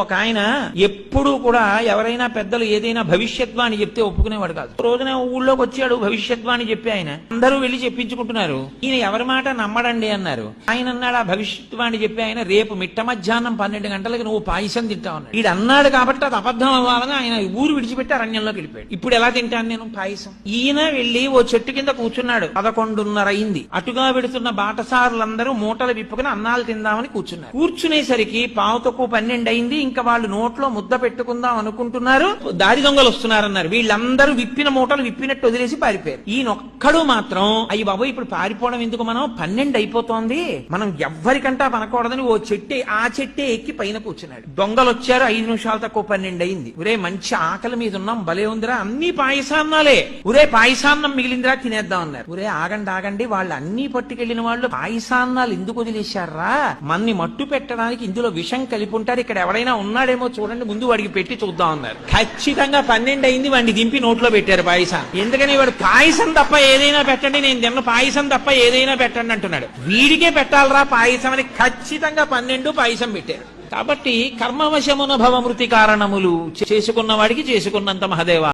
ఒక ఆయన ఎప్పుడు కూడా ఎవరైనా పెద్దలు ఏదైనా భవిష్యద్వాణి చెప్తే ఒప్పుకునేవాడు కాదు. రోజున ఊళ్ళోకి వచ్చాడు భవిష్యద్వాణి చెప్పి ఆయన, అందరూ వెళ్లి చెప్పించుకుంటున్నారు. ఈయన ఎవరి మాట నమ్మడండి అన్నారు. ఆయన అన్నాడు, ఆ భవిష్యద్వాణి చెప్పి ఆయన, రేపు మిట్ట మధ్యాహ్నం 12 గంటలకు నువ్వు పాయసం తింటావు అన్నాడు. వీడు అన్నాడు కాబట్టి అది అబద్ధం అవ్వాలని ఆయన ఊరు విడిచిపెట్టి అరణ్యంలోకి వెళ్ళిపోయాడు. ఇప్పుడు ఎలా తింటాను నేను పాయసం? ఈయన వెళ్లి ఓ చెట్టు కింద కూర్చున్నాడు. 11:30 అయింది. అటుగా వెడుతున్న బాటసారులందరూ మూటలు విప్పుకుని అన్నాలు తిందామని కూర్చున్నారు. కూర్చునేసరికి పావుతకు 12 అయింది. ఇంకా వాళ్ళు నోట్లో ముద్ద పెట్టుకుందాం అనుకుంటున్నారు. దారి దొంగలు వస్తున్నారన్నారు. వీళ్ళందరూ విప్పిన మూటలు విప్పినట్టు వదిలేసి పారిపోయారు. ఈయనొక్కడు మాత్రం, అయ్యి బాబోయ్ ఇప్పుడు పారిపోవడం ఎందుకు, మనం 12 అయిపోతోంది, మనం ఎవ్వరికంటా పనకూడదని ఓ ఆ చెట్టే ఎక్కి పైన కూర్చున్నాడు. దొంగలు వచ్చారు. 5 నిమిషాలు తక్కువ 12 అయింది. ఒరే మంచి ఆకలి మీద ఉన్నాం, భలే ఉందిరా, అన్ని పాయసాన్నాలే, ఒరే పాయసాన్నం మిగిలిందిరా తినేద్దాం అన్నారు. ఒరే ఆగండి, వాళ్ళు అన్ని పట్టుకెళ్లిన వాళ్ళు పాయసాన్నాలు ఎందుకు వదిలేశారా? మన్ని మట్టు పెట్టడానికి ఇందులో విషం కలిపి ఉంటారు, ఇక్కడ ఎవడైనా ఉన్నాడేమో చూడండి, ముందు వాడికి పెట్టి చూద్దాం అన్నారు. ఖచ్చితంగా 12 అయింది. వాడిని దింపి నోట్లో పెట్టారు పాయసం. ఎందుకని వాడు పాయసం తప్ప ఏదైనా పెట్టండి, నేను తిన్న పాయసం తప్ప ఏదైనా పెట్టండి అంటున్నాడు. వీడికే పెట్టాలరా పాయసం అని ఖచ్చితంగా 12 పాయసం పెట్టారు. కాబట్టి కర్మవశమున భవమృతి కారణములు చేసుకున్న వాడికి చేసుకున్నంత మహదేవ.